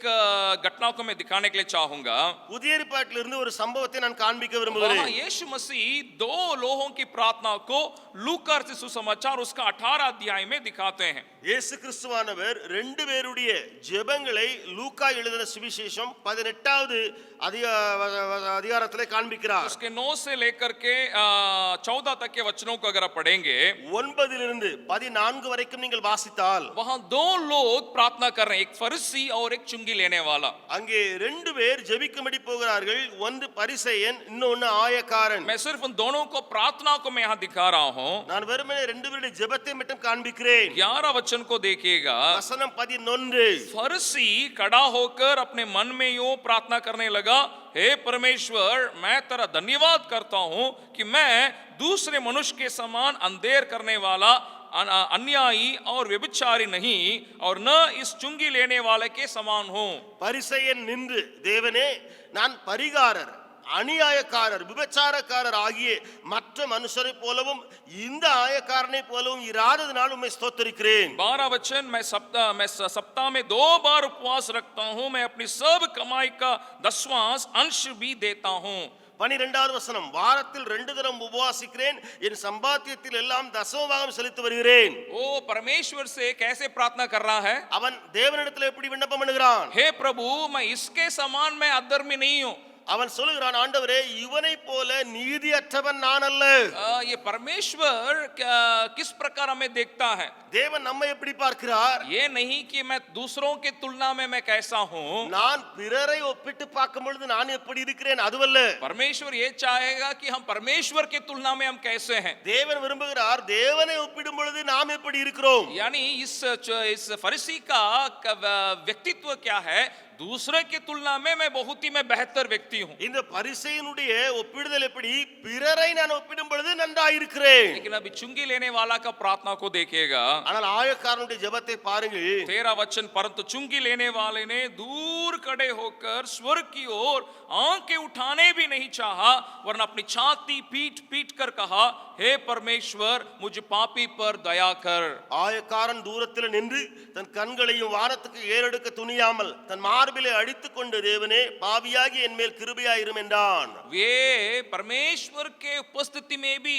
घटना को मैं दिखाने के लिए चाहूंगा. புதிய ஏற்பாட்டிலிருந்து ஒரு சம்பவத்தை நான் காண்பிக்க वहाँ விரும்புகிறேன். यीशु मसीह दो लोगों की प्रार्थना को लूका से सुसमाचार उसका 18 अध्याय में दिखाते हैं. இயேசு கிறிஸ்துவானவர் ரெண்டு பேருடைய ஜெபங்களை லூக்கா எழுதின சுவிசேஷம் 18வது அதிகாரத்திலே காண்பிக்கிறார். उसके 9 से लेकर के 14 तक के वचनों को अगर आप पढ़ेंगे, 9 14 வரைக்கும் நீங்கள் வாசித்தால் वहां दो लोग प्रार्थना कर रहे हैं, एक फरीसी और एक चुंगी लेने वाला. அங்கே ரெண்டு பேர் ஜெபிக்கும்படி போகிறார்கள். ஒன்று பரிசேயன், இன்னொன்னு ஆயக்காரன். मैं सिर्फ उन दोनों को प्रार्थना को मैं यहाँ दिखा रहा हूँ. நான் வெறுமனே ரெண்டு பேருடைய ஜெபத்தை மட்டும் காண்பிக்கிறேன். 11 वचन को देखिएगा. வசனம் 11. फरीसी खड़ा होकर अपने मन में यूं प्रार्थना करने लगा, हे परमेश्वर, मैं तेरा धन्यवाद करता हूं कि मैं दूसरे मनुष्य के समान अंधेर करने वाला, अन्यायी और व्यभिचारी नहीं और न इस चुंगी लेने वाले के समान हूं. பரிசேயன் நின்று, தேவனே, நான் பரிகாரர், அநியாயக்காரர், விபச்சாரக்காரர் ஆகிய மற்ற மனுஷரை போலவும் இந்த ஆயக்காரனை போலவும் இராததினால் உம்மை ஸ்தோத்திரிக்கிறேன். 12 वचन, मैं सप्ताह में 2 बार उपवास रखता हूं, मैं अपनी सब कमाई का 10वां अंश भी देता हूं. 12வது வசனம், வாரத்தில் 2 தரம் உபவாசிக்கிறேன், என் சம்பாத்தியத்தில் எல்லாம் தசமபாகம் செலுத்தி வருகிறேன். ओ परमेश्वर से कैसे प्रार्थना कर रहा है? அவன் தேவனிடத்தில் எப்படி விண்ணப்பம் பண்ணுகிறான்? हे प्रभु, मैं इसके समान मैं अधर्मी नहीं हूं. அவன் சொல்லுகிறான், ஆண்டவரே இவனை போல நீதியற்றவன் நான் அல்ல. ये परमेश्वर किस प्रकार हमें देखता है? தேவன் நம்மை எப்படி பார்க்கிறார்? ये नहीं कि मैं दूसरों के तुलना में मैं कैसा हूँ. நான் பிறரை ஒப்பிட்டு பார்க்கும் பொழுது நான் எப்படி இருக்கிறேன் அதுவல்ல. परमेश्वर ये चाहेगा कि हम परमेश्वर के तुलना में हम कैसे हैं. தேவன் விரும்புகிறார் தேவனை ஒப்பிடும் பொழுது நாம் எப்படி இருக்கிறோம். यानी इस फरीसी का व्यक्तित्व क्या है? दूसरे की तुलना में मैं बहुत ही मैं बेहतर व्यक्ति हूँ. இந்த பரிசேயனுடைய ஒப்பிடுதல் எப்படி? பிறரை நான் ஒப்பிடும் பொழுது நன்றாய் இருக்கிறேன். लेकिन अभी चुंगी लेने वाला का प्रार्थना को देखिएगा. ஆனால் ஆயக்காரனுடைய ஜெபத்தை பாருங்கள். 13 वचन, परंतु चुंगी लेने वाले ने दूर खड़े होकर स्वर्ग की ओर आंखें उठाने भी नहीं चाहा, वरना अपनी छाती पीट पीट कर कहा, हे परमेश्वर मुझ पापी पर दया कर. ஆயக்காரன் தூரத்தில் நின்று தன் கண்களையும் வானத்துக்கு ஏறெடுக்க துணியாமல் தன் மார்பிலே அடித்துக் கொண்டு, தேவனே பாவியாகி என் மேல் கிருபையாயிரும் என்றான். वे परमेश्वर के उपस्थिति में भी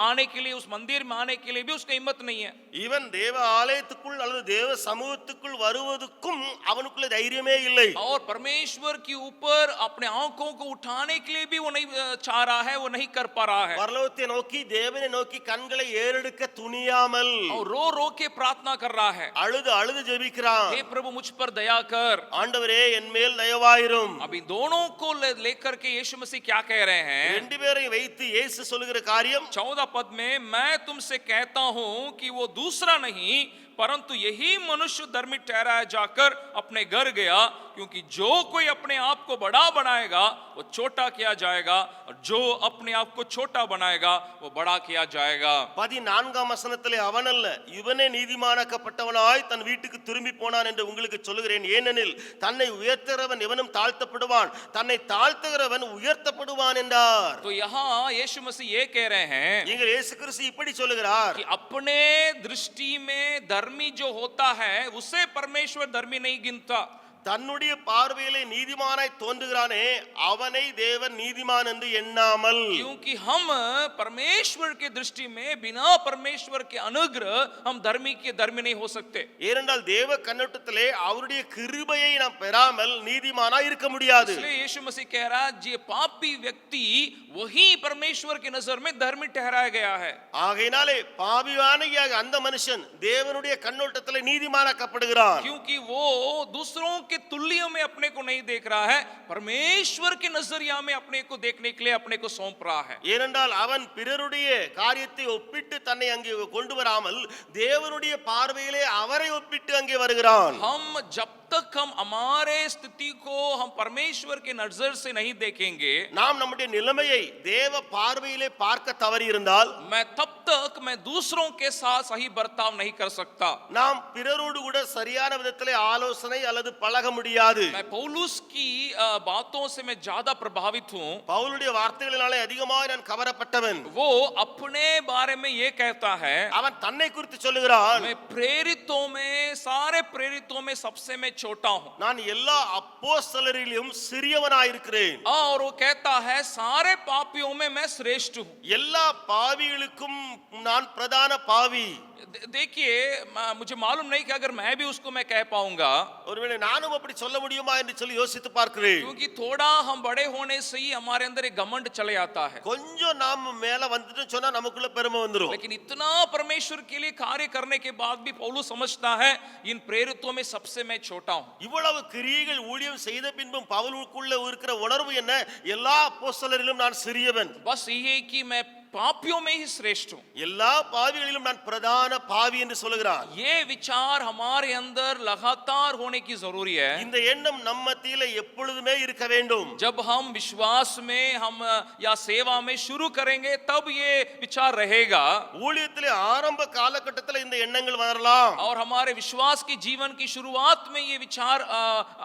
आने के लिए, उस मंदिर में आने के लिए भी उसका हिम्मत नहीं है. இவன் தேவ ஆலயத்துக்குள் அல்லது தேவ சமூகத்துக்குள் வருவதற்கும் அவனுக்குள்ள தைரியமே இல்லை. और परमेश्वर के ऊपर अपने आंखों को उठाने के लिए भी वो नहीं चाह रहा है, वो नहीं कर पा रहा है. பரலோகத்தை நோக்கி தேவனை நோக்கி கண்களை ஏறெடுக்க துணியாமல் और रो रो के प्रार्थना कर रहा है, அழுது அழுது ஜெபிக்கிறான். हे प्रभु मुझ पर दया कर. ஆண்டவரே என் மேல் தயவாயிரும். अभी दोनों को लेकर के यीशु मसीह क्या कह रहे हैं? ரெண்டு பேரையும் வைத்து இயேசு சொல்லுகிற காரியம் 14 पद में, मैं तुमसे कहता हूं कि वो दूसरा नहीं परंतु यही मनुष्य धर्मी ठहराया जाकर अपने घर गया, क्योंकि जो कोई अपने आप को बड़ा बनाएगा वो छोटा किया जाएगा, और जो अपने आप को छोटा बनाएगा वो बड़ा किया जाएगा. 14ஆம் வசனத்திலே அவன் அல்ல இவனே நீதிமானாக்கப்பட்டவனாய் தன் வீட்டுக்கு திரும்பி போனான் என்று உங்களுக்கு சொல்லுகிறேன். ஏனெனில் தன்னை உயர்த்துகிறவன் எவனும் தாழ்த்தப்படுவான், தன்னை தாழ்த்துகிறவன் உயர்த்தப்படுவான் என்றார். तो यहाँ यीशु मसीह ये कह रहे हैं இங்கே இயேசு கிறிஸ்து இப்படி சொல்லுகிறார், कि अपने दृष्टि में धर्मी जो होता है उसे परमेश्वर धर्मी नहीं गिनता. தன்னுடைய பார்வையிலே நீதிமானாய் தோன்றுகிறானே அவனை தேவன் நீதிமான் என்று எண்ணாமல். क्योंकि हम परमेश्वर के दृष्टि में बिना परमेश्वर के अनुग्रह हम धर्मी के धर्मी नहीं हो सकते. ஏனென்றால் தேவ கண்ணோட்டத்திலே அவருடைய கிருபையை நாம் பெறாமல் நீதிமானாய் இருக்க முடியாது. इसलिए यीशु मसीह कह रहा है, ये पापी व्यक्ति वही परमेश्वर की नजर में धर्मी ठहराया गया है. ஆகையினாலே பாவியானிய அந்த மனுஷன் தேவனுடைய கண்ணோட்டத்திலே நீதிமானாக்கப்படுகிறான். क्योंकि वो दूसरों के तुल्य में अपने को नहीं देख रहा है, परमेश्वर के नजरिया में अपने को देखने के लिए अपने को सौंप रहा है. ஏனென்றால் அவன் பிறருடைய காரியத்தை ஒப்பிட்டு தன்னை அங்கே கொண்டு வராமல் தேவனுடைய பார்வையிலே அவரை ஒப்பிட்டு அங்கே வருகிறான். हम जब तक हम हमारे स्थिति को हम परमेश्वर के नजर से नहीं देखेंगे, நாம் நம்முடைய நிலைமையை தேவ பார்வையிலே பார்க்க தவறி இருந்தால் मैं तब तक मैं दूसरों के साथ सही बर्ताव नहीं कर सकता. நாம் பிறரோடு கூட சரியான விதத்திலே ஆலோசனை அல்லது பழக முடியாது. मैं पौलुस की बातों से मैं ज्यादा प्रभावित हूँ. பவுலுடைய வார்த்தைகளினாலே அதிகமாக நான் கவரப்பட்டவன். वो अपने बारे में ये कहता है, அவன் தன்னை குறித்து சொல்லுகிறான், मैं प्रेरितों में, सारे प्रेरितों में सबसे मैं छोटा हूँ. நான் எல்லா அப்போஸ்தலரிலும் சிறியவனாயிருக்கிறேன். और वो कहता है, सारे पापियों में मैं श्रेष्ठ हूँ. எல்லா பாவிகளுக்கும் நான் பிரதான பாவி. देखिए, मुझे मालूम नहीं कि अगर मैं भी उसको मैं कह पाऊंगा, ஒருவேளை நானும் அப்படி சொல்ல முடியுமா என்று சொல்லி யோசித்து பார்க்கிறேன். क्योंकि थोड़ा हम बड़े होने से ही हमारे अंदर एक घमंड चले आता है. கொஞ்சம் நாம் மேல வந்துட்டு சொன்னா நமக்குள்ள பெருமை வந்துரும். लेकिन इतना परमेश्वर के लिए कार्य करने के बाद भी पौलुस समझता है, इन प्रेरितों में सबसे मैं छोटा हूँ. இவ்வளவு கிரியைகள் ஊழியம் செய்த பின்பும் பவுலுக்குள்ள இருக்கிற உணர்வு என்ன? எல்லா அப்போஸ்தலரிலும் நான் சிறியவன். बस यही कि मैं पापियों में ही श्रेष्ठ हूँ. எல்லா பாவிகளிலும் நான் பிரதான பாவி என்று சொல்கிறார். ये विचार हमारे अंदर लगातार होने की जरूरी है. இந்த எண்ணம் நம்ம மத்தியில எப்பொழுதுமே இருக்க வேண்டும். जब हम विश्वास में हम या सेवा में शुरू करेंगे तब ये विचार रहेगा. ஊழியத்திலே ஆரம்ப காலகட்டத்தில் இந்த எண்ணங்கள் வரலாம். और हमारे विश्वास की जीवन की शुरुआत में ये विचार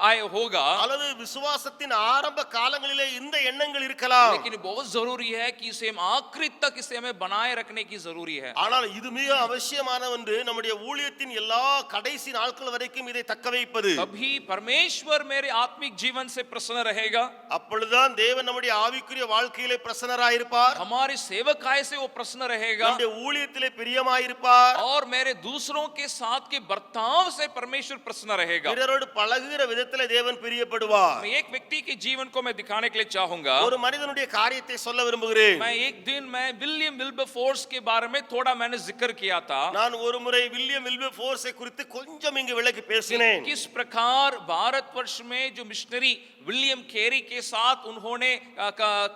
आए होगा. அல்லது விசுவாசத்தின் ஆரம்ப காலங்களிலே இந்த எண்ணங்கள் இருக்கலாம். लेकिन बहुत जरूरी है कि इसे हम आखिरी तक इसे हमें बनाए रखने की जरूरी है। ஆனால் இது மிக அவசியமான ஒன்று, நம்முடைய ஊழியத்தின் எல்லா கடைசி நாட்கள் வரைக்கும் இதை தக்க வைப்பது. तभी परमेश्वर मेरे आत्मिक जीवन से प्रसन्न रहेगा, அப்பொழுதுதான் தேவன் நம்முடைய ஆவிக்குரிய வாழ்க்கையிலே பிரசன்னராயிருப்பார், हमारे सेवकाय से वो प्रसन्न रहेगा, நம்முடைய ஊழியத்திலே பிரியமாயிருப்பார், और मेरे दूसरों के साथ के बर्ताव से परमेश्वर प्रसन्न रहेगा। பிறரோடு பழகுகிற விதத்திலே தேவன் பிரியப்படுவார். मैं एक व्यक्ति के जीवन को मैं दिखाने के लिए चाहूंगा। ஒரு மனிதனுடைய காரியத்தை சொல்ல விரும்புகிறேன். मैं एक दिन मैं विलियम विल्बरफोर्स के बारे में थोड़ा मैंने जिक्र किया था। நான் ஒரு முறை வில்லியம் வில்பர்ஃபோர்ஸை குறித்து கொஞ்சம் இங்கு விளக்கி பேசினேன். किस प्रकार भारतवर्ष में जो मिशनरी विलियम केरी के साथ उन्होंने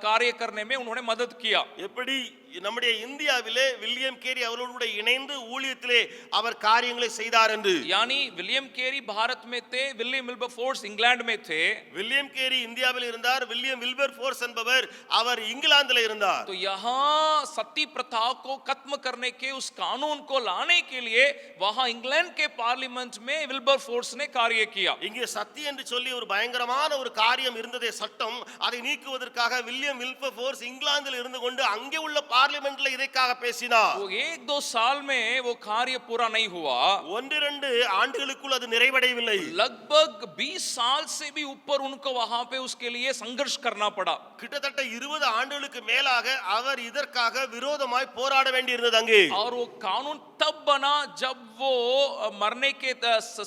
कार्य करने में उन्होंने मदद किया। எப்படி நம்முடைய இந்தியாவிலே வில்லியம் கேரி அவரோடு கூட இணைந்து ஊழியத்திலே அவர் காரியங்களை செய்தார் என்று. यानी विलियम केरी भारत में थे, विलियम विल्बरफोर्स इंग्लैंड में थे। வில்லியம் கேரி இந்தியாவில் இருந்தார், வில்லியம் வில்பர்ஃபோர்ஸ் என்பவர் அவர் இங்கிலாந்தில் இருந்தார். तो यहाँ सती प्रथा को खत्म करने के उस कानून को लाने के लिए वहां इंग्लैंड के पार्लियामेंट में विल्बरफोर्स ने कार्य किया। இங்கே சத்தி என்று சொல்லி ஒரு பயங்கரமான ஒரு காரியம் இருந்ததே, சட்டம், அதை நீக்குவதற்காக வில்லியம் வில்பர்ஃபோர்ஸ் இங்கிலாந்தில் இருந்து கொண்டு அங்கே உள்ள பார்லிமென்ட்ல இதற்காக பேசினார். वो 1-2 साल में वो कार्य पूरा नहीं हुआ, 1-2 ஆண்டுகளுக்குள் அது நிறைவடையவில்லை. लगभग 20 साल से भी ऊपर उनको वहां पे उसके लिए संघर्ष करना पड़ा। கிட்டத்தட்ட 20 ஆண்டுகளுக்கு மேலாக அவர் இதற்காக விரோதமாய் போராட வேண்டியிருந்தது அங்கே. और वो कानून तब बना जब वो मरने के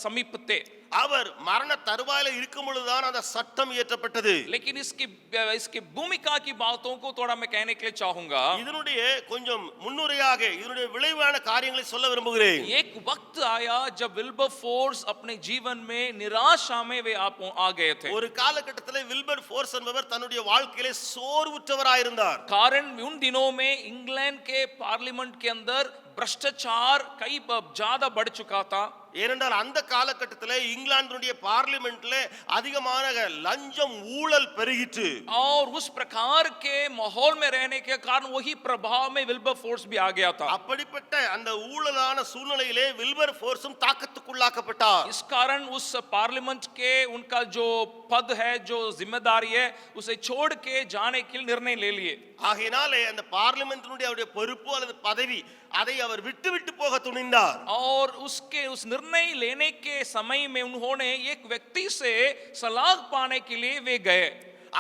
समीप थे। அவர் மரண தருவாயில இருக்கும் பொழுதுதான் அந்த சட்டம் இயற்றப்பட்டது. लेकिन इसकी भूमिका की बातों को थोड़ा मैं कहने के लिए चाहूंगा। இதனுடைய கொஞ்சம் முன்னுரையாக இதனுடைய விளைவான காரியங்களை சொல்ல விரும்புகிறேன். एक वक्त आया जब विल्बरफोर्स अपने जीवन में निराशा में वे आ गए थे। ஒரு காலகட்டத்தில் வில்பர்ஃபோர்ஸ் என்பவர் தன்னுடைய வாழ்க்கையிலே சோர்வுற்றவராயிருந்தார். कारण उन दिनों में इंग्लैंड के पार्लियामेंट के अंदर भ्रष्टाचार कई ज्यादा बढ़ चुका था। ஏனென்றால் அந்த காலகட்டத்தில் இங்கிலாந்துடைய பார்லிமெண்ட்ல அதிகமான லஞ்சம் ஊழல் பெருகிற்று. और उस प्रकार के माहौल में रहने के कारण वही प्रभाव में विल्बरफोर्स भी आ गया था। அப்படிப்பட்ட அந்த ஊழலான சூழ்நிலையிலே வில்பர்ஃபோர்ஸும் தாக்கத்துக்குள்ளாக்கப்பட்டார். इस कारण उस पार्लियामेंट के उनका जो पद है, जो जिम्मेदारी है, उसे छोड़ के जाने के निर्णय ले लिए। ஆகையினாலே அந்த பார்லிமென்ட்டினுடைய அவருடைய பொறுப்பு அல்லது பதவி அதை அவர் விட்டு போக துணிந்தார். और उसके उस निर्णय लेने के समय में उन्होंने एक व्यक्ति से सलाह पाने के लिए वे गए।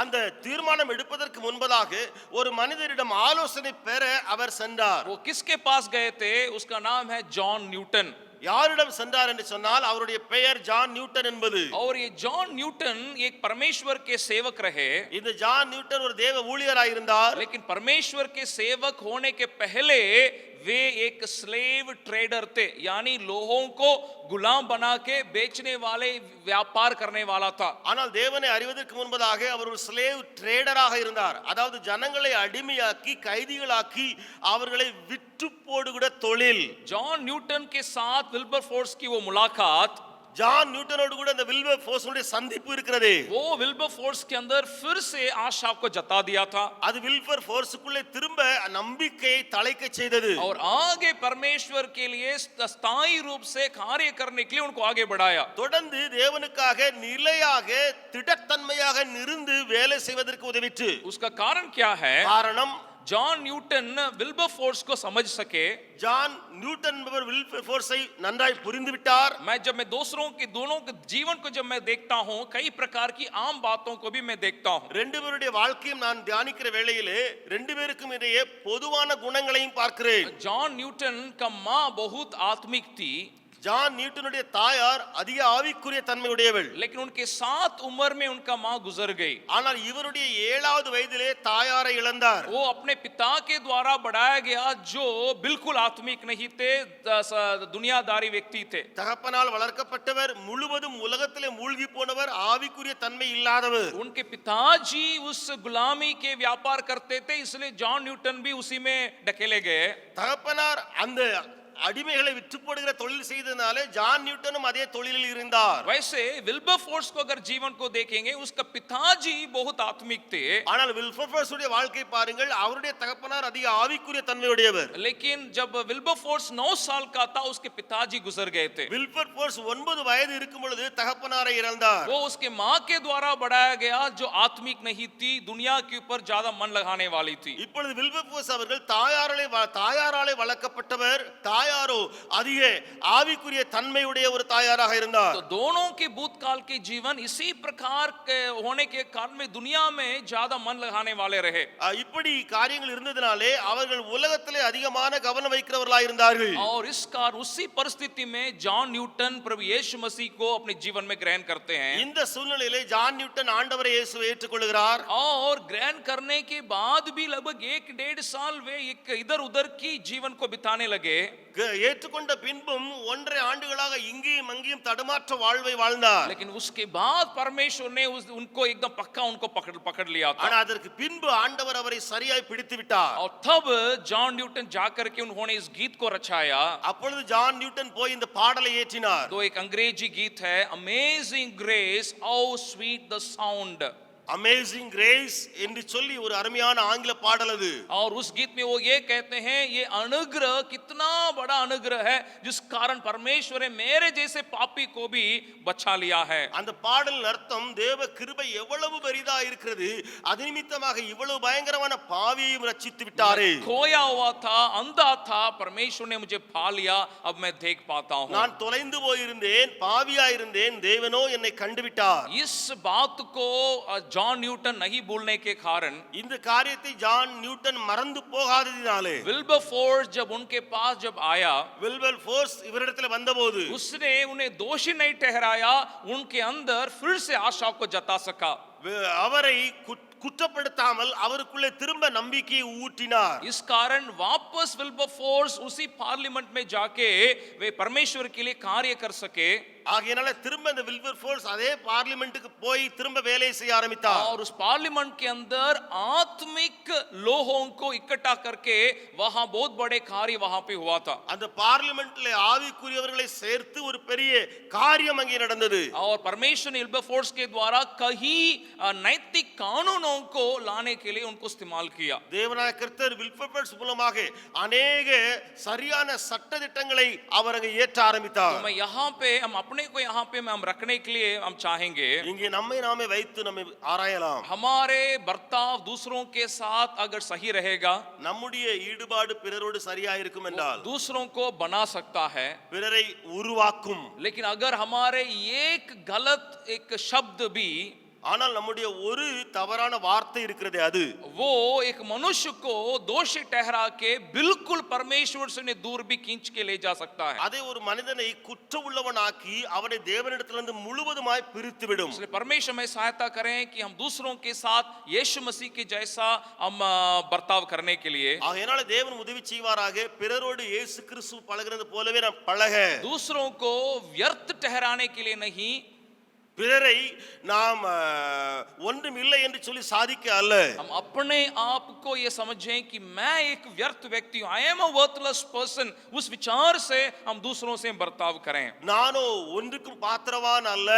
அந்த தீர்மானம் எடுப்பதற்கு முன்பதாக ஒரு மனிதரிடம் ஆலோசனை பெற அவர் சென்றார். वो किसके पास गए थे? उसका नाम है जॉन न्यूटन। யாரிடம் சென்றார் என்று சொன்னால் அவருடைய பெயர் ஜான் நியூட்டன் என்பது. और ये जॉन न्यूटन एक परमेश्वर के सेवक रहे। இந்த ஜான் நியூட்டன் ஒரு தேவ ஊழியராய் இருந்தார். लेकिन परमेश्वर के सेवक होने के पहले वे एक स्लेव ट्रेडर थे, यानी लोगों को गुलाम बना के बेचने वाले व्यापार करने वाला था। ஆனால் தேவனை அறிவதற்கு முன்பதாக அவர் ஒரு ஸ்லேவ் ட்ரேடராக இருந்தார். அதாவது ஜனங்களை அடிமையாக்கி கைதிகளாக்கி அவர்களை விற்று போடுகிற தொழில். जॉन न्यूटन के साथ विल्बरफोर्स की वो मुलाकात, ஜான் நியூட்டனோடு கூட அந்த வில்பர்ஃபோர்ஸுடைய சந்திப்பு இருக்கிறது. वो विल्बरफोर्स के अंदर फिर से आशा को जता दिया था। அது வில்பர்ஃபோர்ஸுக்குள்ளே திரும்ப நம்பிக்கையை தழைக்க செய்தது. और आगे परमेश्वर के लिए स्थायी रूप से कार्य करने के लिए उनको आगे बढ़ाया। தொடர்ந்து தேவனுக்காக நிலையாக திடத்தன்மையாக நிருந்து வேலை செய்வதற்கு உதவிற்று. उसका कारण क्या है? காரணம் जॉन न्यूटन विल्बरफोर्स को समझ सके। ஜான் நியூட்டன் என்பவர் வில்பர்ஃபோர்ஸை நன்றாய் புரிந்து விட்டார். जब मैं दोनों के जीवन को जब मैं देखता हूं, कई प्रकार की आम बातों को भी मैं देखता हूं। ரெண்டு பேருடைய வாழ்க்கையும் நான் தியானிக்கிற வேளையிலே ரெண்டு பேருக்கும் இடையே பொதுவான குணங்களையும் பார்க்கிறேன். जॉन न्यूटन का मां बहुत आत्मिक थी, ஜான் நியூட்டனுடைய தாயார் அதிக ஆவிக்குரிய தன்மை உடையவள். लेकिन उनके 7 उम्र में उनका मां गुजर गई। ஆனால் இவருடைய 7வது வயதிலே தாயாரை இழந்தார். वो अपने पिता के द्वारा बढ़ाया गया, जो बिल्कुल आत्मिक नहीं थे, दुनियादारी व्यक्ति थे। தகப்பனால் வளர்க்கப்பட்டவர், முழுவதும் உலகத்திலே மூழ்கி போனவர், ஆவிக்குரிய தன்மை இல்லாதவர். उनके पिताजी उस गुलामी के व्यापार करते थे, इसलिए जॉन न्यूटन भी उसी में ढकेले गए। தகப்பனார் அந்த அடிமைகளை விற்று போடுகிற தொழில் செய்ததுனாலே ஜான் நியூட்டனும் அதே தொழிலில் இருந்தார். वैसे विल्बरफोर्स को अगर जीवन को देखेंगे उसका पिताजी बहुत आत्मिक थे, ஆனால் வில்பர்ஃபோர்ஸ் உடைய வாழ்க்கை பாருங்கள், அவருடைய தகப்பனார் அதிக ஆவிக்குரிய தன்மையுடையவர். लेकिन जब विल्बरफोर्स 9 साल का था उसके पिताजी गुजर गए थे. வில்பர்ஃபோர்ஸ் 9 வயது இருக்கும் பொழுது தகப்பனாரை இழந்தார். वो उसके माँ के द्वारा बढ़ाया गया जो आत्मिक नहीं थी, दुनिया के ऊपर ज्यादा मन लगाने वाली थी. இப்பொழுது வில்பர்ஃபோர்ஸ் அவர்கள் தாயாராலே வளர்க்கப்பட்டவர். தாயாரோ அதிக ஆவிக்குரிய தன்மையுடைய ஒரு தாயாராக இருந்தார். तो दोनों के भूतकाल के जीवन इसी प्रकार के होने के कारण में दुनिया में ज्यादा मन लगाने वाले रहे. இப்படி காரியங்கள் இருந்ததினாலே அவர்கள் உலகத்திலே அதிகமான கவனம் வைக்கிறவர்களாக இருந்தார்கள். और इस कारण उसी परिस्थिति में जॉन न्यूटन प्रभु यीशु मसीह को अपने जीवन में ग्रहण करते हैं. இந்த சூழ்நிலையிலே ஜான் நியூட்டன் ஆண்டவரை இயேசுவை ஏற்றுக்கொள்கிறார். और ग्रहण करने के बाद भी लगभग 1-1.5 साल वे एक इधर उधर की जीवन को बिताने लगे. ஏற்றுக்கொண்ட பின்பும் 1.5 ஆண்டுகளாக இங்கேயும் அங்கேயும் தடுமாற்ற வாழ்வை வாழ்ந்தார். लेकिन उसके बाद परमेश्वर ने उनको एकदम पक्का उनको पकड़ लिया था. ஆனா அதற்கு பின்பு ஆண்டவர் அவரை சரியாய் பிடித்து விட்டார். और तब जॉन न्यूटन जाकर के उन्होंने इस गीत को रचाया. அப்பொழுது ஜான் நியூட்டன் போய் இந்த பாடலை ஏற்றினார். तो एक अंग्रेजी गीत है, amazing grace how sweet the sound. Amazing grace என்று சொல்லி ஒரு அருமையான ஆங்கில பாடல் அது. और उस गीत में वो ये कहते हैं, ये अनुग्रह कितना बड़ा अनुग्रह है जिस कारण परमेश्वर ने मेरे जैसे पापी को भी बचा लिया है. அந்த பாடலின் அர்த்தம் தேவ கிருபை எவ்வளவு பெரிதா இருக்கிறது, அது நிமித்தமாக இவ்வளவு பயங்கரமான பாவியையும் ரட்சித்து விட்டாரே. खोया हुआ था, अंधा था, परमेश्वर ने मुझे पा लिया, अब मैं देख पाता हूं. நான் தொலைந்து போயிருந்தேன், பாவியா இருந்தேன், தேவனோ என்னை கண்டுவிட்டார். इस बात को जॉन न्यूटन नहीं भूलने के कारण, இந்த காரியத்தை ஜான் நியூட்டன் மறந்து போகாததினாலே विल्बरफोर्स जब उनके पास जब आया, வில்பர்ஃபோர்ஸ் இவரிடத்தில் வந்தபோது उसने उन्हें दोषी नहीं ठहराया, उनके अंदर फिर से आशा को जता सका. அவரை குற்றப்படுத்தாமல் அவருக்குள்ளே திரும்ப நம்பிக்கையை ஊட்டினார். इस कारण वापस विल्बरफोर्स उसी पार्लियामेंट में जाके वे परमेश्वर के लिए कार्य कर सके. ஆகையால திரும்ப இந்த வில்பர்ஃபோர்ஸ் அதே பார்லிமென்ட்டுக்கு போய் திரும்ப வேலை செய்ய ஆரம்பித்தார். और उस पार्लियामेंट के अंदर आत्मिक लोगों को इकट्ठा करके वहां बहुत बड़े कार्य वहां पे हुआ था. அந்த பார்லிமென்ட்ல ஆவிக்குரியவர்களை சேர்த்து ஒரு பெரிய காரியம் அங்கே நடந்தது. और परमेश्वर ने विल्बरफोर्स के द्वारा कई नैतिक कानूनों को लाने के लिए उनको इस्तेमाल किया. தேவனாய கர்த்தர் வில்பர்ஃபோர்ஸ் மூலமாக अनेक சரியான சட்ட திட்டங்களை அவர் அங்கே ஏற்ற ஆரம்பித்தார். तो मैं यहाँ पे हम अपने को यहाँ पे हम रखने के लिए हम चाहेंगे, இங்கே நம்மை நாமே வைத்து நம்மை ஆராயலாம். हमारे बर्ताव दूसरों के साथ अगर सही रहेगा, நம்முடைய ஈடுபாடு பிறரோடு சரியா இருக்கும் என்றால் दूसरों को बना सकता है. பிறரை உருவாக்கும். लेकिन अगर हमारे एक गलत एक शब्द भी, ஆனால் நம்முடைய ஒரு தவறான வார்த்தை இருக்கிறது, அது वो एक मनुष्य को दोषी ठहरा के बिल्कुल परमेश्वर से दूर भी खींच के ले जा सकता है. அதே ஒரு மனிதனை குற்ற உள்ளவனாக்கி அவனை தேவனிடத்திலிருந்து முழுவதுமாய் பிரித்து விடும். इसलिए परमेश्वर में सहायता करें कि हम दूसरों के साथ यीशु मसीह के जैसा हम बर्ताव करने के लिए, ஆகையால தேவன் உதவி செய்வாராக. பிறரோடு இயேசு கிறிஸ்து பழகுறது போலவே நாம் பழக, दूसरों को व्यर्थ ठहराने के लिए नहीं, பிறரை நாம் ஒன்றும் இல்லை என்று சொல்லி சாதிக்க அல்ல. हम अपने आप को ये समझें कि मैं एक व्यर्थ व्यक्ति हूं, I am a worthless person, उस विचार से हम दूसरों से बर्ताव करें. நானோ ஒன்றுக்கும் பாத்திரவான் அல்ல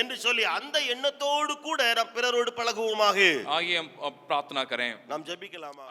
என்று சொல்லி அந்த எண்ணத்தோடு கூட நாம் பிறரோடு பழகுவோமாக. आइए हम प्रार्थना करें. நாம் ஜெபிக்கலாமா?